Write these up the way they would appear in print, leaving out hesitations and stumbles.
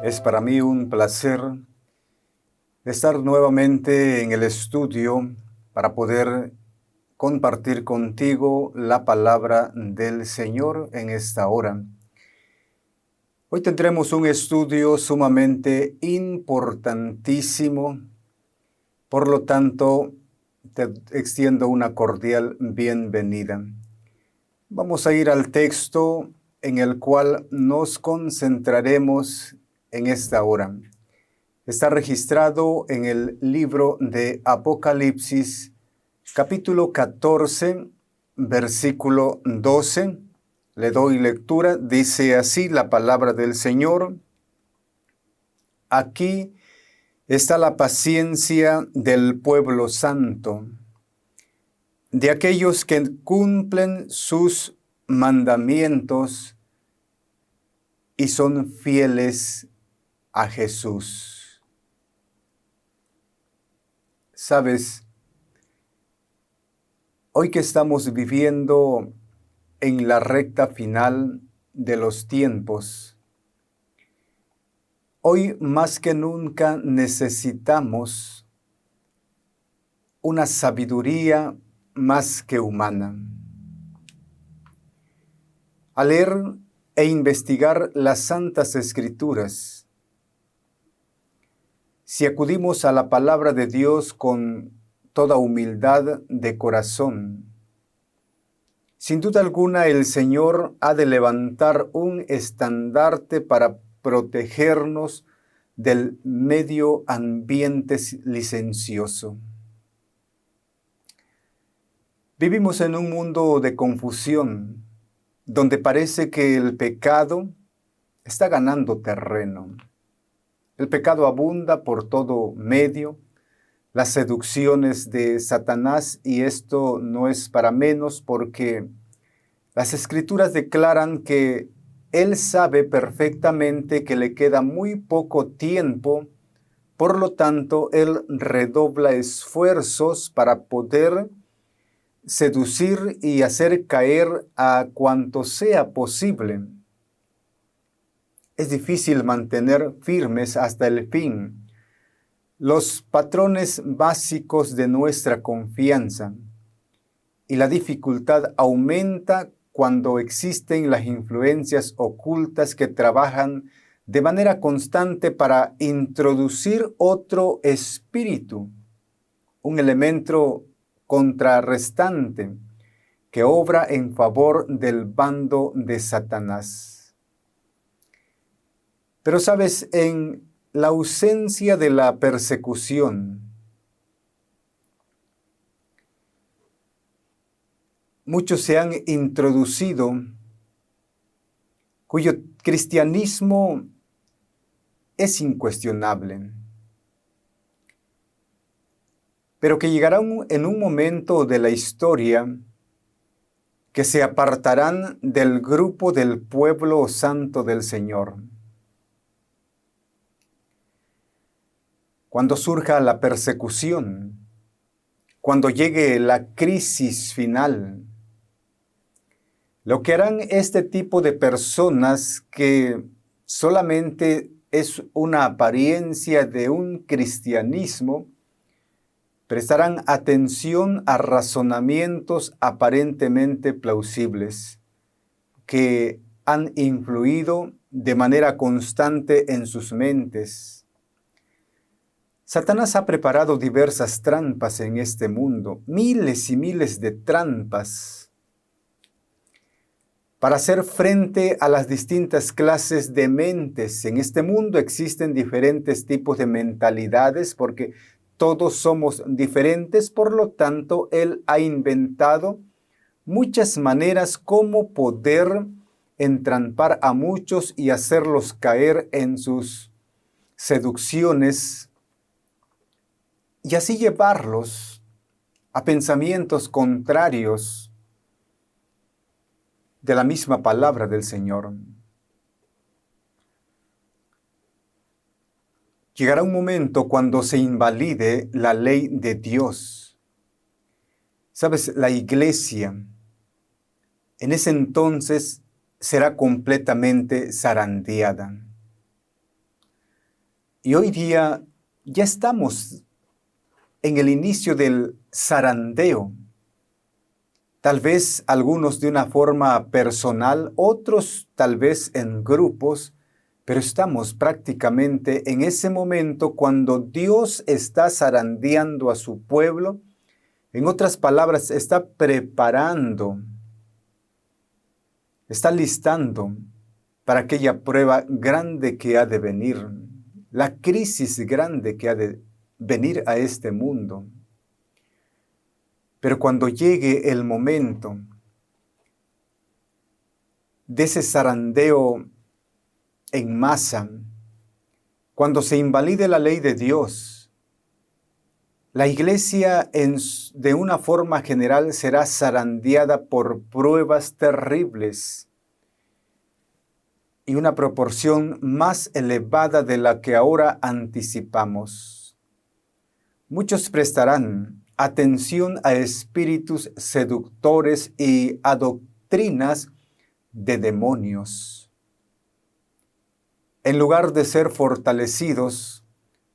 Es para mí un placer estar nuevamente en el estudio para poder compartir contigo la palabra del Señor en esta hora. Hoy tendremos un estudio sumamente importantísimo, por lo tanto, te extiendo una cordial bienvenida. Vamos a ir al texto en el cual nos concentraremos en esta hora. Está registrado en el libro de Apocalipsis, capítulo 14, versículo 12. Le doy lectura. Dice así la palabra del Señor. Aquí está la paciencia del pueblo santo, de aquellos que cumplen sus mandamientos y son fieles a Jesús. Sabes, hoy que estamos viviendo en la recta final de los tiempos, hoy más que nunca necesitamos una sabiduría más que humana. Al leer e investigar las Santas Escrituras, si acudimos a la palabra de Dios con toda humildad de corazón, sin duda alguna el Señor ha de levantar un estandarte para protegernos del medio ambiente licencioso. Vivimos en un mundo de confusión, donde parece que el pecado está ganando terreno. El pecado abunda por todo medio, las seducciones de Satanás, y esto no es para menos porque las Escrituras declaran que Él sabe perfectamente que le queda muy poco tiempo, por lo tanto, Él redobla esfuerzos para poder seducir y hacer caer a cuanto sea posible. Es difícil mantener firmes hasta el fin los patrones básicos de nuestra confianza, y la dificultad aumenta cuando existen las influencias ocultas que trabajan de manera constante para introducir otro espíritu, un elemento contrarrestante que obra en favor del bando de Satanás. Pero sabes, en la ausencia de la persecución, muchos se han introducido cuyo cristianismo es incuestionable, pero que llegarán en un momento de la historia que se apartarán del grupo del pueblo santo del Señor. Cuando surja la persecución, cuando llegue la crisis final, lo que harán este tipo de personas que solamente es una apariencia de un cristianismo, prestarán atención a razonamientos aparentemente plausibles que han influido de manera constante en sus mentes. Satanás ha preparado diversas trampas en este mundo, miles y miles de trampas, para hacer frente a las distintas clases de mentes. En este mundo existen diferentes tipos de mentalidades porque todos somos diferentes, por lo tanto, Él ha inventado muchas maneras como poder entrampar a muchos y hacerlos caer en sus seducciones y así llevarlos a pensamientos contrarios de la misma palabra del Señor. Llegará un momento cuando se invalide la ley de Dios. Sabes, la iglesia en ese entonces será completamente zarandeada. Y hoy día ya estamos en el inicio del zarandeo. Tal vez algunos de una forma personal, otros tal vez en grupos, pero estamos prácticamente en ese momento cuando Dios está zarandeando a su pueblo. En otras palabras, está preparando, está listando para aquella prueba grande que ha de venir, la crisis grande que ha de venir a este mundo. Pero cuando llegue el momento de ese zarandeo en masa, cuando se invalide la ley de Dios, la iglesia de una forma general será zarandeada por pruebas terribles y una proporción más elevada de la que ahora anticipamos. Muchos prestarán atención a espíritus seductores y a doctrinas de demonios. En lugar de ser fortalecidos,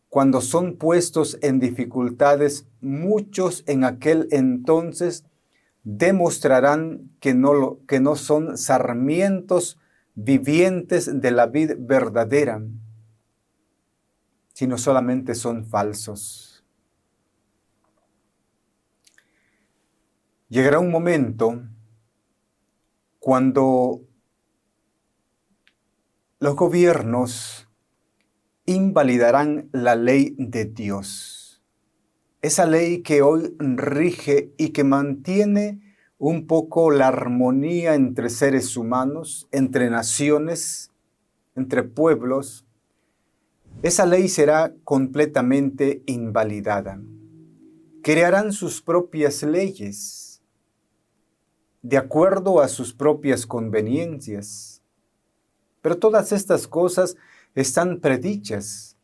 cuando son puestos en dificultades, muchos en aquel entonces demostrarán que no son sarmientos vivientes de la vid verdadera, sino solamente son falsos. Llegará un momento cuando los gobiernos invalidarán la ley de Dios. Esa ley que hoy rige y que mantiene un poco la armonía entre seres humanos, entre naciones, entre pueblos. Esa ley será completamente invalidada. Crearán sus propias leyes, de acuerdo a sus propias conveniencias. Pero todas estas cosas están predichas,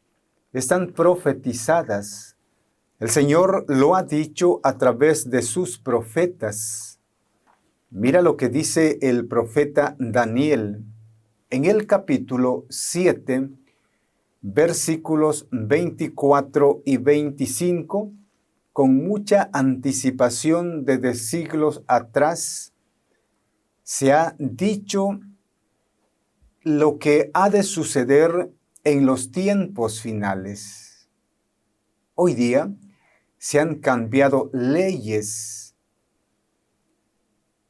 están profetizadas. El Señor lo ha dicho a través de sus profetas. Mira lo que dice el profeta Daniel en el capítulo 7, versículos 24 y 25, con mucha anticipación desde siglos atrás, se ha dicho lo que ha de suceder en los tiempos finales. Hoy día se han cambiado leyes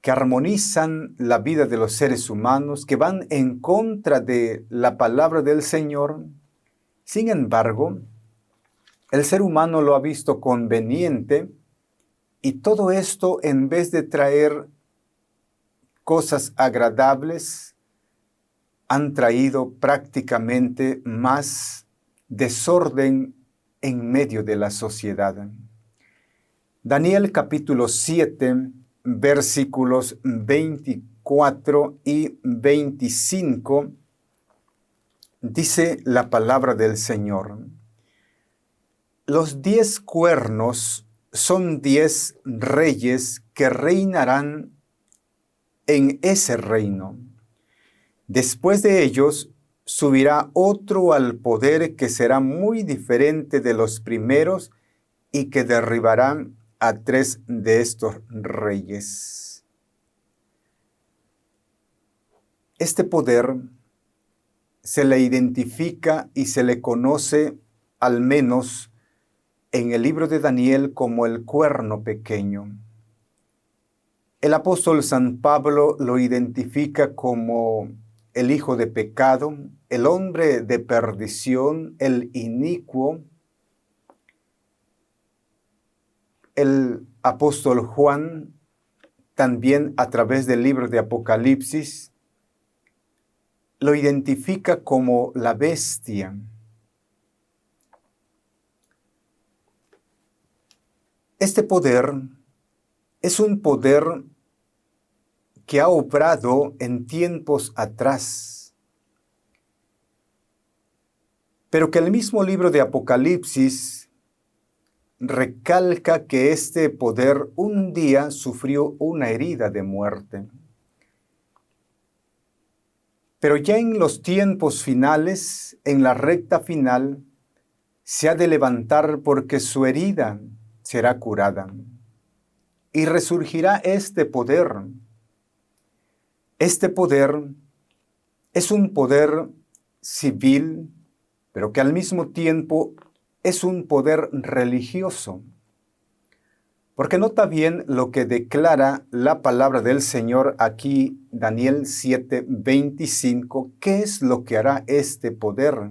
que armonizan la vida de los seres humanos, que van en contra de la palabra del Señor. Sin embargo, el ser humano lo ha visto conveniente y todo esto, en vez de traer cosas agradables, han traído prácticamente más desorden en medio de la sociedad. Daniel capítulo 7, versículos 24 y 25, dice la palabra del Señor. Los 10 cuernos son 10 reyes que reinarán en ese reino. Después de ellos subirá otro al poder que será muy diferente de los primeros y que derribará a 3 de estos reyes. Este poder se le identifica y se le conoce, al menos en el libro de Daniel, como el cuerno pequeño. El apóstol San Pablo lo identifica como el hijo de pecado, el hombre de perdición, el inicuo. El apóstol Juan, también a través del libro de Apocalipsis, lo identifica como la bestia. Este poder es un poder que ha obrado en tiempos atrás, pero que el mismo libro de Apocalipsis recalca que este poder un día sufrió una herida de muerte. Pero ya en los tiempos finales, en la recta final, se ha de levantar porque su herida será curada. Y resurgirá este poder. Este poder es un poder civil, pero que al mismo tiempo es un poder religioso. Porque nota bien lo que declara la palabra del Señor aquí, Daniel 7:25, ¿qué es lo que hará este poder?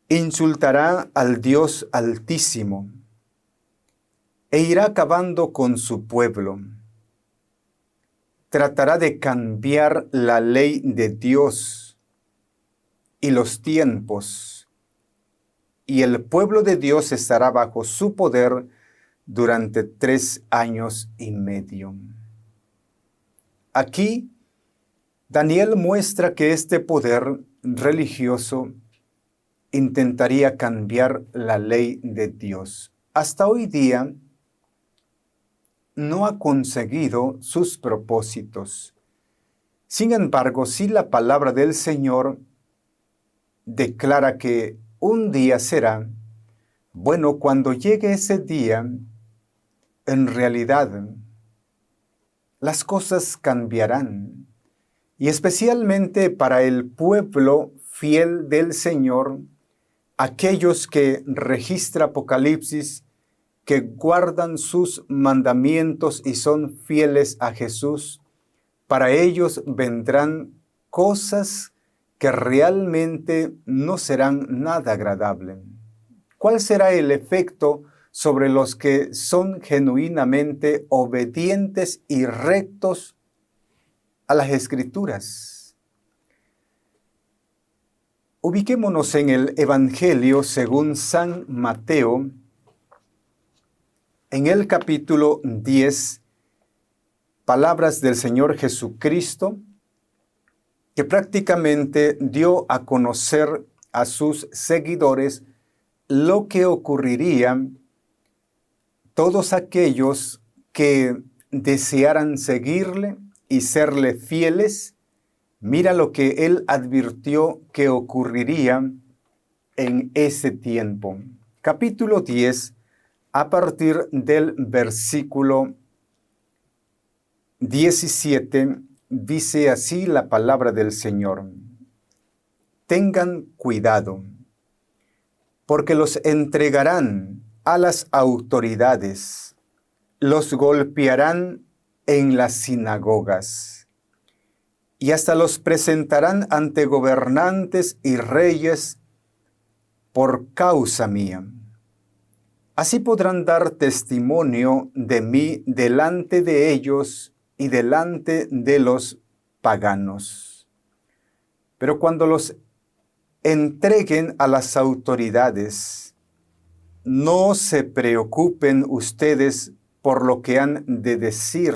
Insultará al Dios Altísimo e irá acabando con su pueblo. Tratará de cambiar la ley de Dios y los tiempos, y el pueblo de Dios estará bajo su poder durante 3 años y medio. Aquí, Daniel muestra que este poder religioso intentaría cambiar la ley de Dios. Hasta hoy día, no ha conseguido sus propósitos. Sin embargo, sí la palabra del Señor declara que un día será, bueno, cuando llegue ese día, en realidad, las cosas cambiarán. Y especialmente para el pueblo fiel del Señor, aquellos que registra Apocalipsis, que guardan sus mandamientos y son fieles a Jesús, para ellos vendrán cosas que realmente no serán nada agradables. ¿Cuál será el efecto sobre los que son genuinamente obedientes y rectos a las Escrituras? Ubiquémonos en el Evangelio según San Mateo, en el capítulo 10, palabras del Señor Jesucristo, que prácticamente dio a conocer a sus seguidores lo que ocurriría todos aquellos que desearan seguirle y serle fieles. Mira lo que él advirtió que ocurriría en ese tiempo. Capítulo 10, a partir del versículo 17, dice así la palabra del Señor. Tengan cuidado, porque los entregarán a las autoridades, los golpearán en las sinagogas y hasta los presentarán ante gobernantes y reyes por causa mía. Así podrán dar testimonio de mí delante de ellos y delante de los paganos. Pero cuando los entreguen a las autoridades, no se preocupen ustedes por lo que han de decir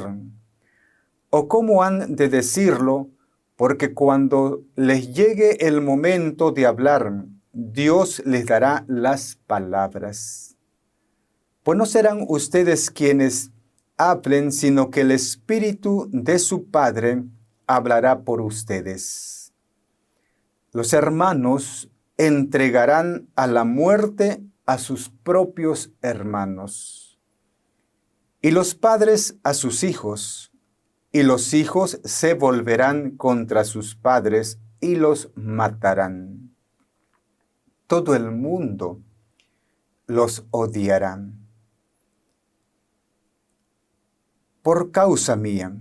o cómo han de decirlo, porque cuando les llegue el momento de hablar, Dios les dará las palabras. Pues no serán ustedes quienes hablen, sino que el Espíritu de su Padre hablará por ustedes. Los hermanos entregarán a la muerte a sus propios hermanos, y los padres a sus hijos, y los hijos se volverán contra sus padres y los matarán. Todo el mundo los odiará por causa mía,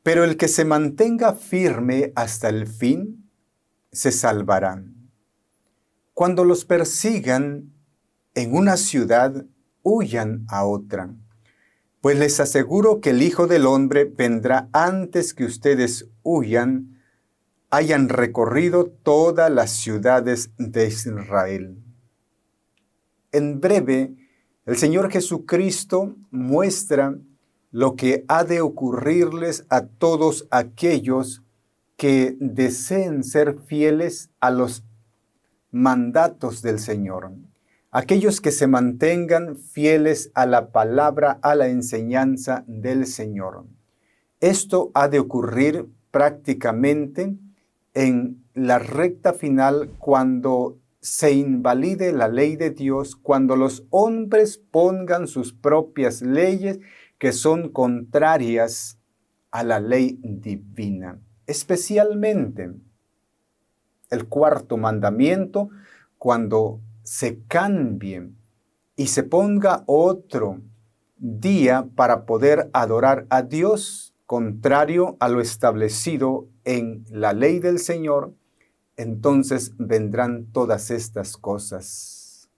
pero el que se mantenga firme hasta el fin, se salvará. Cuando los persigan en una ciudad, huyan a otra, pues les aseguro que el Hijo del Hombre vendrá antes que ustedes hayan recorrido todas las ciudades de Israel. En breve, el Señor Jesucristo muestra lo que ha de ocurrirles a todos aquellos que deseen ser fieles a los mandatos del Señor. Aquellos que se mantengan fieles a la palabra, a la enseñanza del Señor. Esto ha de ocurrir prácticamente en la recta final cuando se invalide la ley de Dios, cuando los hombres pongan sus propias leyes que son contrarias a la ley divina. Especialmente el cuarto mandamiento, cuando se cambie y se ponga otro día para poder adorar a Dios, contrario a lo establecido en la ley del Señor, entonces vendrán todas estas cosas.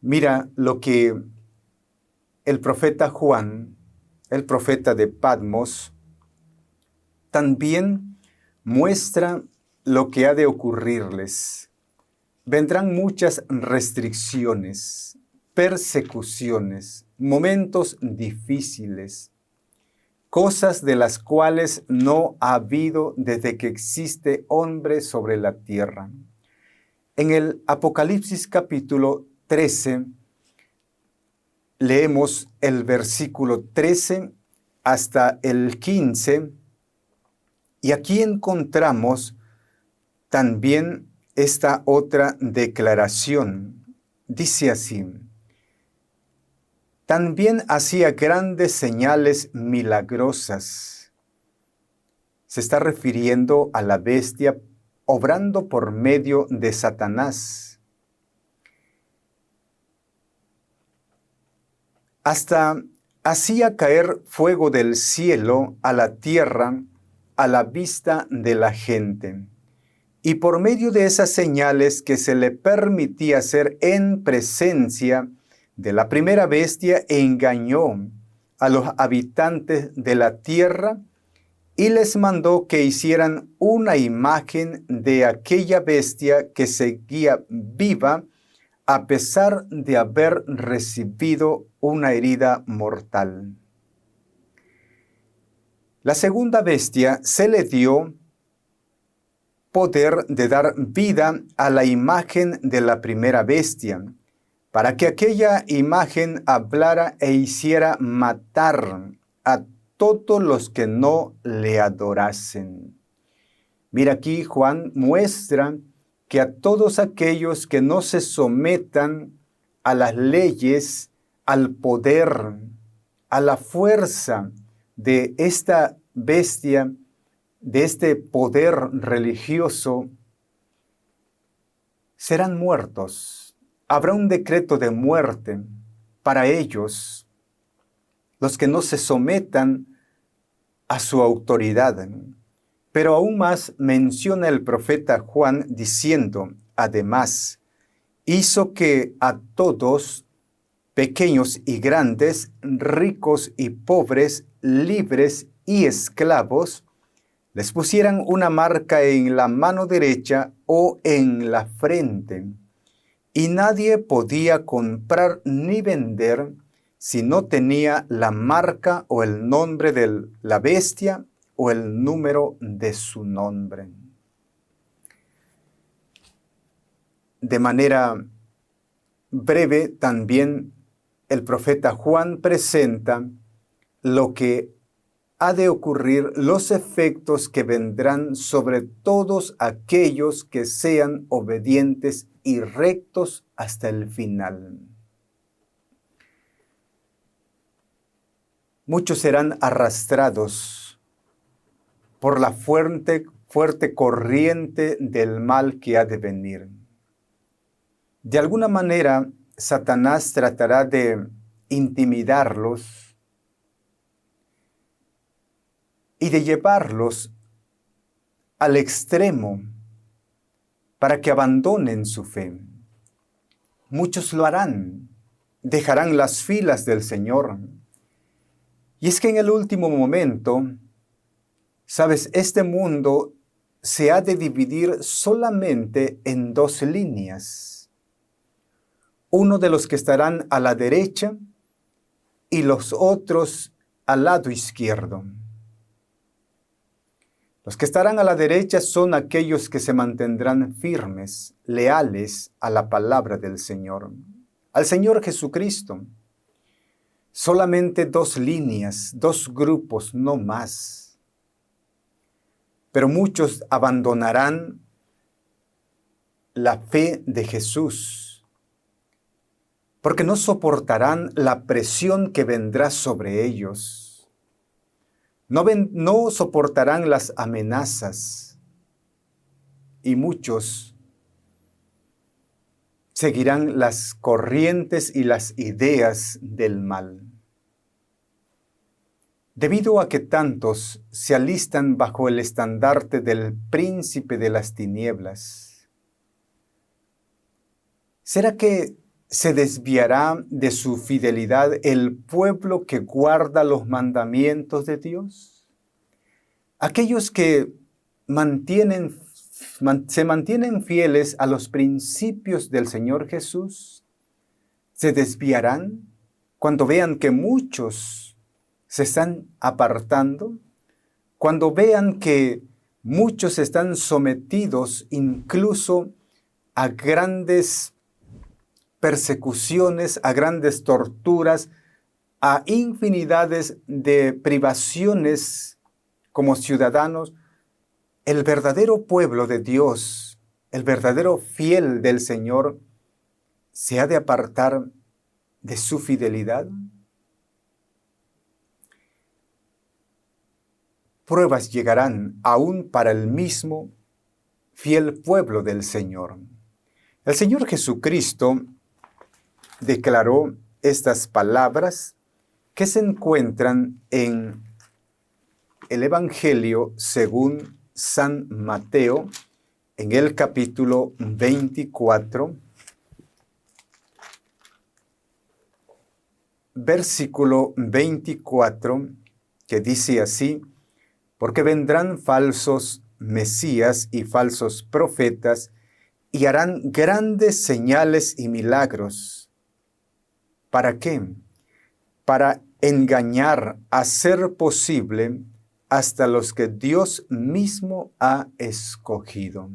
Mira lo que el profeta Juan, el profeta de Patmos, también muestra lo que ha de ocurrirles. Vendrán muchas restricciones, persecuciones, momentos difíciles, cosas de las cuales no ha habido desde que existe hombre sobre la tierra. En el Apocalipsis capítulo 13, leemos el versículo 13 hasta el 15, y aquí encontramos también esta otra declaración. Dice así: también hacía grandes señales milagrosas. Se está refiriendo a la bestia obrando por medio de Satanás. Hasta hacía caer fuego del cielo a la tierra a la vista de la gente. Y por medio de esas señales que se le permitía hacer en presencia de la primera bestia, engañó a los habitantes de la tierra y les mandó que hicieran una imagen de aquella bestia que seguía viva a pesar de haber recibido una herida mortal. La segunda bestia se le dio poder de dar vida a la imagen de la primera bestia, para que aquella imagen hablara e hiciera matar a todos los que no le adorasen. Mira, aquí Juan muestra que a todos aquellos que no se sometan a las leyes, al poder, a la fuerza de esta bestia, de este poder religioso, serán muertos. Habrá un decreto de muerte para ellos, los que no se sometan a su autoridad. Pero aún más menciona el profeta Juan diciendo, además, hizo que a todos, pequeños y grandes, ricos y pobres, libres y esclavos, les pusieran una marca en la mano derecha o en la frente, y nadie podía comprar ni vender si no tenía la marca o el nombre de la bestia o el número de su nombre. De manera breve, también el profeta Juan presenta lo que ha de ocurrir, los efectos que vendrán sobre todos aquellos que sean obedientes y rectos hasta el final. Muchos serán arrastrados por la fuerte corriente del mal que ha de venir. De alguna manera, Satanás tratará de intimidarlos y de llevarlos al extremo para que abandonen su fe. Muchos lo harán, dejarán las filas del Señor. Y es que en el último momento, sabes, este mundo se ha de dividir solamente en dos líneas. Uno de los que estarán a la derecha y los otros al lado izquierdo. Los que estarán a la derecha son aquellos que se mantendrán firmes, leales a la palabra del Señor, al Señor Jesucristo. Solamente dos líneas, dos grupos, no más. pero muchos abandonarán la fe de Jesús, porque no soportarán la presión que vendrá sobre ellos. No soportarán las amenazas, y muchos seguirán las corrientes y las ideas del mal. Debido a que tantos se alistan bajo el estandarte del príncipe de las tinieblas, ¿será que se desviará de su fidelidad el pueblo que guarda los mandamientos de Dios? Aquellos que se mantienen fieles a los principios del Señor Jesús, ¿se desviarán cuando vean que muchos se están apartando? Cuando vean que muchos están sometidos incluso a grandes persecuciones, a grandes torturas, a infinidades de privaciones como ciudadanos, el verdadero pueblo de Dios, el verdadero fiel del Señor, ¿se ha de apartar de su fidelidad? Pruebas llegarán aún para el mismo fiel pueblo del Señor. El Señor Jesucristo declaró estas palabras que se encuentran en el Evangelio según San Mateo, en el capítulo 24, versículo 24, que dice así: porque vendrán falsos mesías y falsos profetas, y harán grandes señales y milagros. ¿Para qué? Para engañar, a ser posible, hasta los que Dios mismo ha escogido.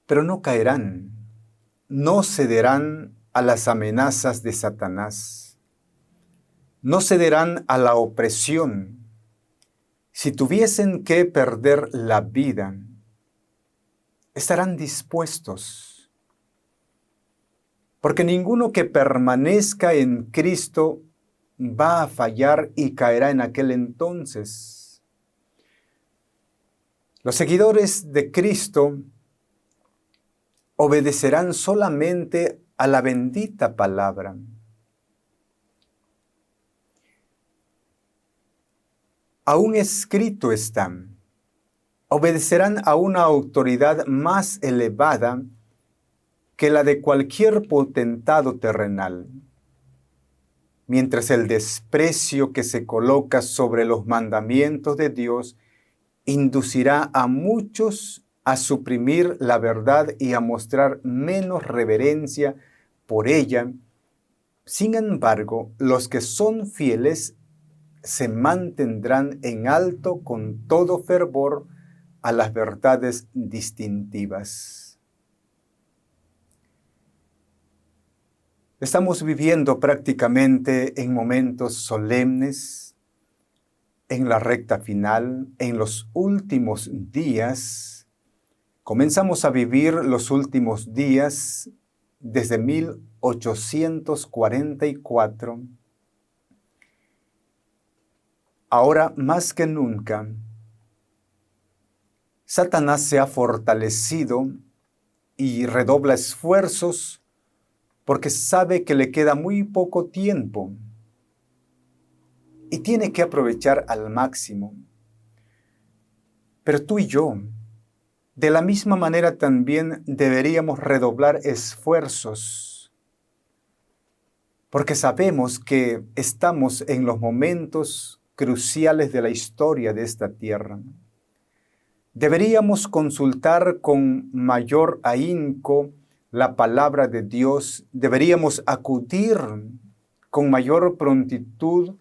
Pero no caerán, no cederán a las amenazas de Satanás, no cederán a la opresión. Si tuviesen que perder la vida, estarán dispuestos, porque ninguno que permanezca en Cristo va a fallar y caerá en aquel entonces. Los seguidores de Cristo obedecerán solamente a la bendita palabra. Aún escrito está: obedecerán a una autoridad más elevada que la de cualquier potentado terrenal, mientras el desprecio que se coloca sobre los mandamientos de Dios inducirá a muchos a suprimir la verdad y a mostrar menos reverencia por ella. Sin embargo, los que son fieles se mantendrán en alto con todo fervor a las verdades distintivas. Estamos viviendo prácticamente en momentos solemnes, en la recta final, en los últimos días. Comenzamos a vivir los últimos días desde 1844. Ahora más que nunca, Satanás se ha fortalecido y redobla esfuerzos porque sabe que le queda muy poco tiempo y tiene que aprovechar al máximo. Pero tú y yo, de la misma manera, también deberíamos redoblar esfuerzos, porque sabemos que estamos en los momentos cruciales de la historia de esta tierra. Deberíamos consultar con mayor ahínco la palabra de Dios, deberíamos acudir con mayor prontitud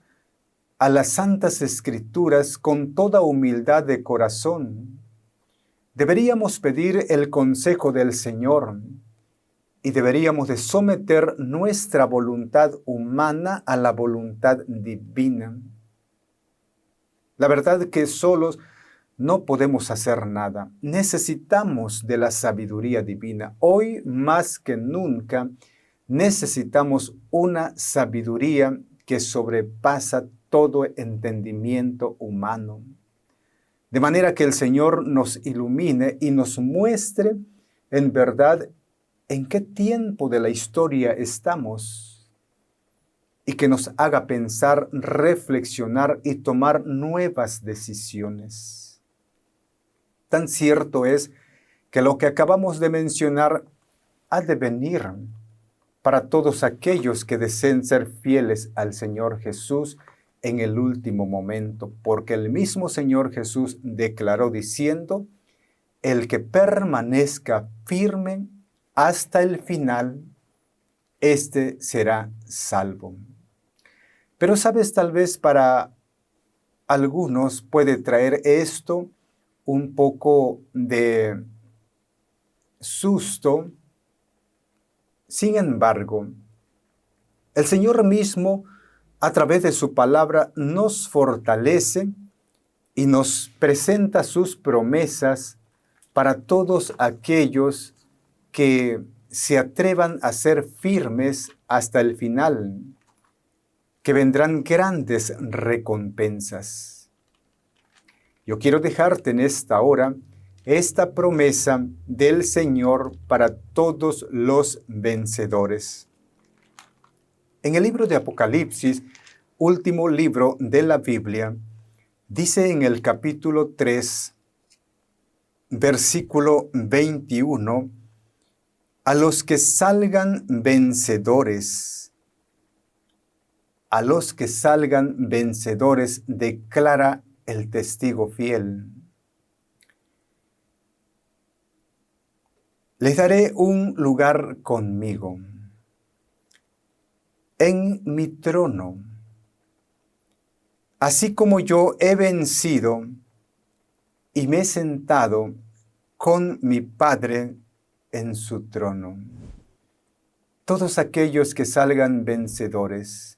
a las Santas Escrituras con toda humildad de corazón. Deberíamos pedir el consejo del Señor y deberíamos de someter nuestra voluntad humana a la voluntad divina. La verdad que solos no podemos hacer nada. Necesitamos de la sabiduría divina. Hoy más que nunca necesitamos una sabiduría que sobrepasa todo entendimiento humano. De manera que el Señor nos ilumine y nos muestre en verdad en qué tiempo de la historia estamos y que nos haga pensar, reflexionar y tomar nuevas decisiones. Tan cierto es que lo que acabamos de mencionar ha de venir para todos aquellos que deseen ser fieles al Señor Jesús en el último momento, porque el mismo Señor Jesús declaró diciendo, el que permanezca firme hasta el final, éste será salvo. Pero sabes, tal vez para algunos puede traer esto un poco de susto. Sin embargo, el Señor mismo, a través de su palabra, nos fortalece y nos presenta sus promesas para todos aquellos que se atrevan a ser firmes hasta el final, que vendrán grandes recompensas. Yo quiero dejarte en esta hora esta promesa del Señor para todos los vencedores. En el libro de Apocalipsis, último libro de la Biblia, dice en el capítulo 3, versículo 21, a los que salgan vencedores, a los que salgan vencedores, declara el testigo fiel. Les daré un lugar conmigo en mi trono, así como yo he vencido y me he sentado con mi Padre en su trono. Todos aquellos que salgan vencedores,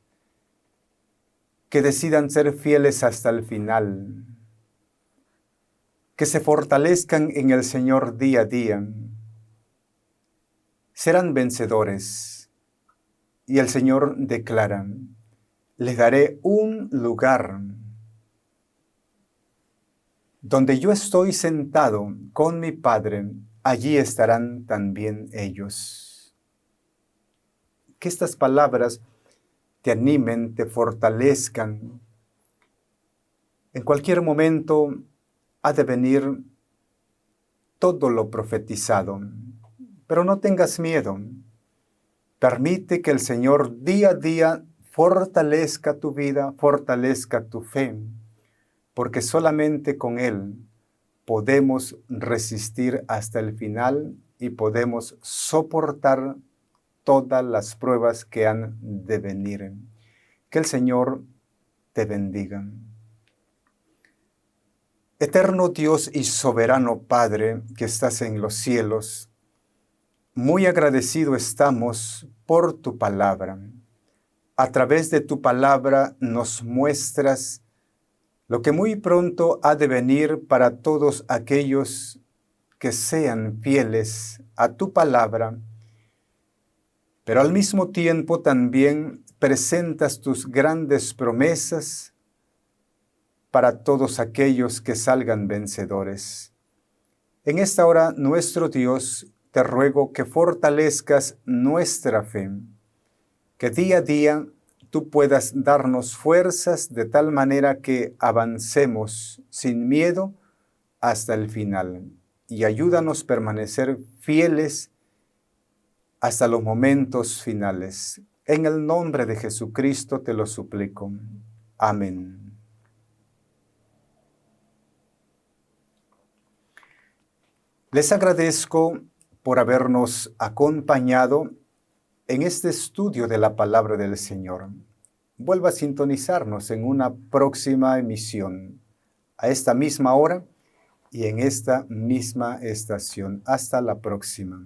que decidan ser fieles hasta el final, que se fortalezcan en el Señor día a día, serán vencedores. Y el Señor declara, les daré un lugar donde yo estoy sentado con mi Padre, allí estarán también ellos. Que estas palabras te animen, te fortalezcan. En cualquier momento ha de venir todo lo profetizado, pero no tengas miedo. Permite que el Señor día a día fortalezca tu vida, fortalezca tu fe, porque solamente con Él podemos resistir hasta el final y podemos soportar todas las pruebas que han de venir. Que el Señor te bendiga. Eterno Dios y soberano Padre que estás en los cielos, muy agradecido estamos por tu palabra. A través de tu palabra nos muestras lo que muy pronto ha de venir para todos aquellos que sean fieles a tu palabra, pero al mismo tiempo también presentas tus grandes promesas para todos aquellos que salgan vencedores. En esta hora, nuestro Dios, te ruego que fortalezcas nuestra fe, que día a día tú puedas darnos fuerzas de tal manera que avancemos sin miedo hasta el final. Y ayúdanos a permanecer fieles hasta los momentos finales. En el nombre de Jesucristo te lo suplico. Amén. Les agradezco por habernos acompañado en este estudio de la palabra del Señor. Vuelva a sintonizarnos en una próxima emisión, a esta misma hora y en esta misma estación. Hasta la próxima.